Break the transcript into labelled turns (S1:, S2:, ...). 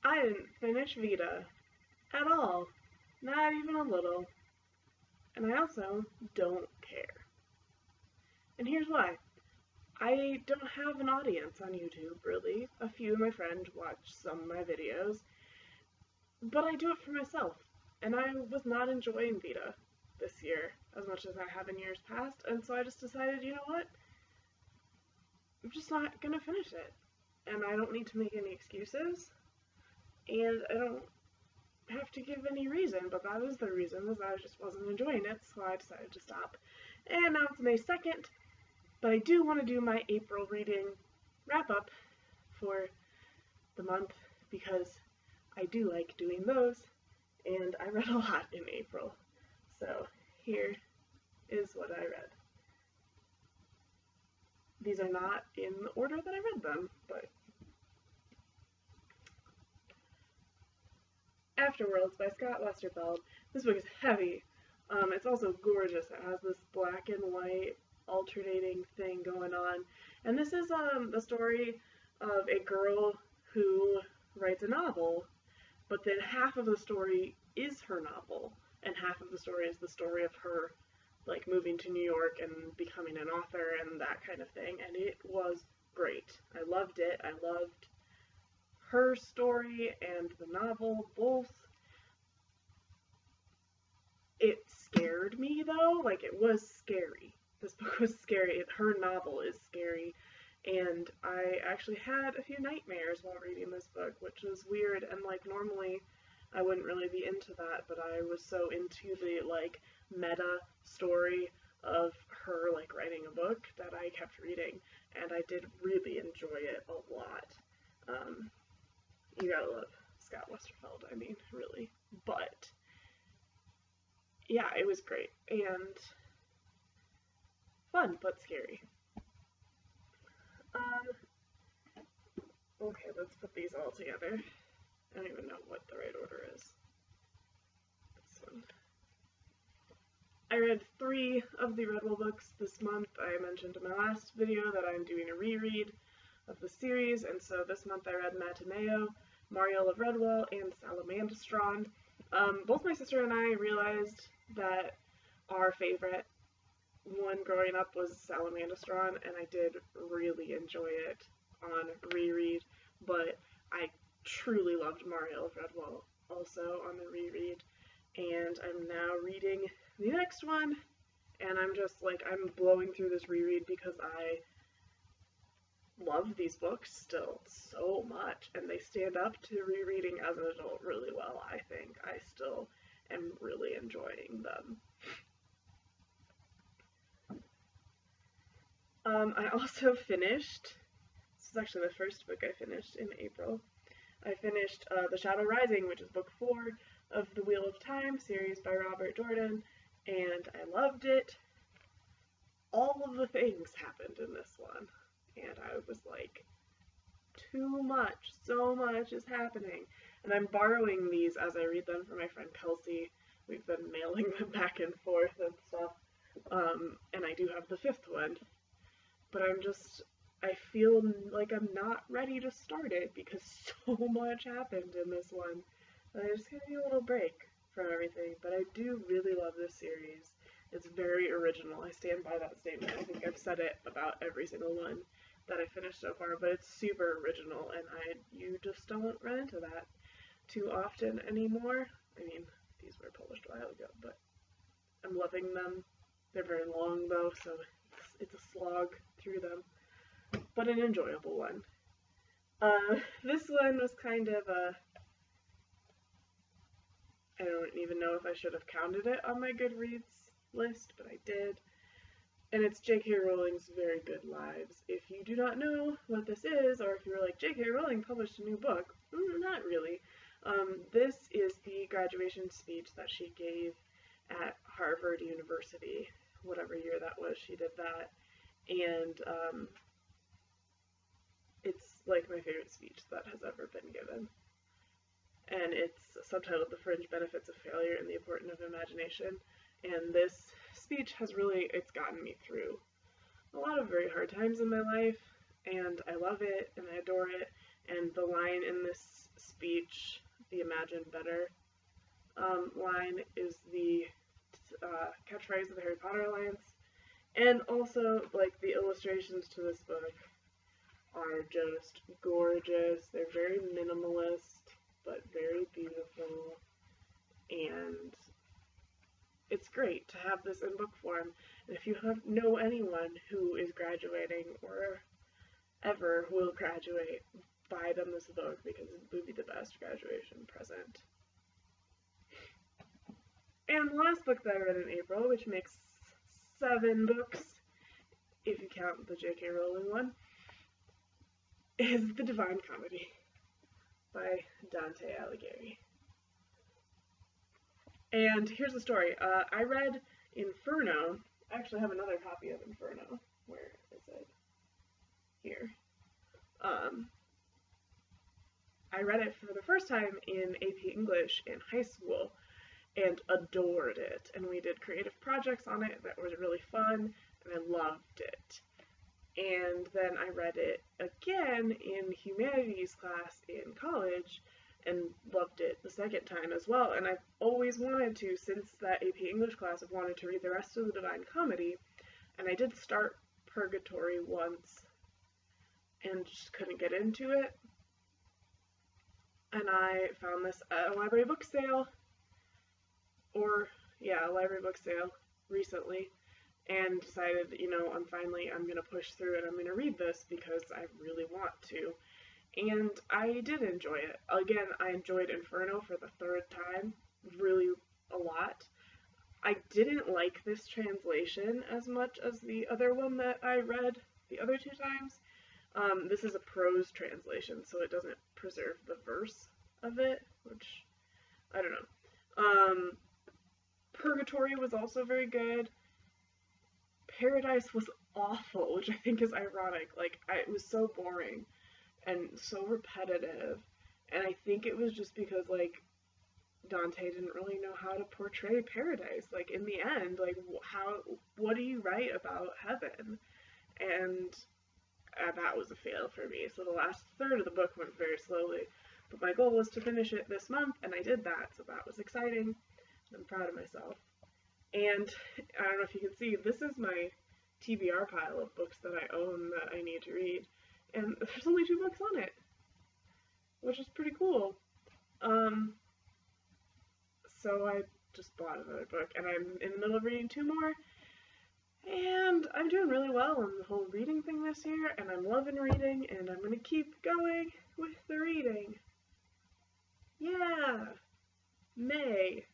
S1: I didn't finish VEDA at all. Not even a little. And I also don't care. And here's why. I don't have an audience on YouTube, really. A few of my friends watch some of my videos, but I do it for myself. And I was not enjoying VEDA this year as much as I have in years past, and so I just decided, you know what? I'm just not gonna finish it. And I don't need to make any excuses, and I don't have to give any reason, but that is the reason, is I just wasn't enjoying it, so I decided to stop. And now it's May 2nd, but I do want to do my April reading wrap-up for the month, because I do like doing those, and I read a lot in April. So here is what I read. These are not in the order that I read them, but Afterworlds by Scott Westerfeld. This book is heavy. It's also gorgeous. It has this black and white alternating thing going on. And this is the story of a girl who writes a novel, but then half of the story is her novel, and half of the story is the story of her like moving to New York and becoming an author and that kind of thing, and it was great. I loved it. I loved her story and the novel both. It scared me though, like it was scary. This book was scary. Her novel is scary, and I actually had a few nightmares while reading this book, which was weird, and like normally I wouldn't really be into that, but I was so into the like meta story of her like writing a book that I kept reading, and I did really enjoy it a lot. You gotta love Scott Westerfeld, I mean, really. But yeah, it was great and fun but scary. Okay, let's put these all together. I don't even know what the right order is. This one. I read 3 of the Redwall books this month. I mentioned in my last video that I'm doing a reread of the series, and so this month I read Mattimeo, Mariel of Redwall, and Salamandastron. Both my sister and I realized that our favorite one growing up was Salamandastron, and I did really enjoy it on reread, but I truly loved Mariel of Redwall also on the reread, and I'm now reading the next one, and I'm just like, I'm blowing through this reread because I love these books still so much, and they stand up to rereading as an adult really well, I think. I still am really enjoying them. I also finished, this is actually the first book I finished in April, I finished The Shadow Rising, which is book 4 of the Wheel of Time series by Robert Jordan, and I loved it. All of the things happened in this one, and I was like, too much, so much is happening. And I'm borrowing these as I read them from my friend Kelsey. We've been mailing them back and forth and stuff, and I do have the 5th one, but I feel like I'm not ready to start it because so much happened in this one. And I just gave me a little break from everything, but I do really love this series. It's very original. I stand by that statement. I think I've said it about every single one that I finished so far, but it's super original, and you just don't run into that too often anymore. I mean, these were published a while ago, but I'm loving them. They're very long though, so it's a slog through them, but an enjoyable one. This one was kind of I don't even know if I should have counted it on my Goodreads list, but I did. And it's J.K. Rowling's Very Good Lives. If you do not know what this is, or if you were like, J.K. Rowling published a new book, not really. This is the graduation speech that she gave at Harvard University, whatever year that was, she did that. And it's like my favorite speech that has ever been given. And it's subtitled The Fringe Benefits of Failure and the Importance of Imagination. And this speech has really, it's gotten me through a lot of very hard times in my life, and I love it, and I adore it, And the line in this speech, the Imagine Better line, is the catchphrase of the Harry Potter Alliance. And also, like, the illustrations to this book are just gorgeous. They're very minimalist, but very beautiful. And it's great to have this in book form. And if you know anyone who is graduating or ever will graduate, buy them this book because it would be the best graduation present. And the last book that I read in April, which makes 7 books, if you count the J.K. Rowling one, is The Divine Comedy by Dante Alighieri. And here's the story. I read Inferno. I actually have another copy of Inferno. Where is it? Here. I read it for the first time in AP English in high school and adored it. And we did creative projects on it that was really fun, and I loved it. And then I read it again in humanities class in college and loved it the second time as well. And I've always wanted to, since that AP English class, I've wanted to read the rest of the Divine Comedy. And I did start Purgatory once and just couldn't get into it. And I found this at a library book sale, a library book sale recently, and decided, I'm going to push through it. I'm going to read this because I really want to. And I did enjoy it. Again, I enjoyed Inferno for the 3rd time, really a lot. I didn't like this translation as much as the other one that I read the other 2 times. This is a prose translation, so it doesn't preserve the verse of it, which, I don't know. Purgatory was also very good. Paradise was awful, which I think is ironic. It was so boring and so repetitive, and I think it was just because, Dante didn't really know how to portray paradise. In the end, what do you write about heaven? And that was a fail for me. So the last third of the book went very slowly, but my goal was to finish it this month, and I did that, so that was exciting. I'm proud of myself. And I don't know if you can see, this is my TBR pile of books that I own that I need to read, and there's only 2 books on it, which is pretty cool. So I just bought another book, and I'm in the middle of reading 2 more, and I'm doing really well on the whole reading thing this year, and I'm loving reading, and I'm going to keep going with the reading. Yeah! May.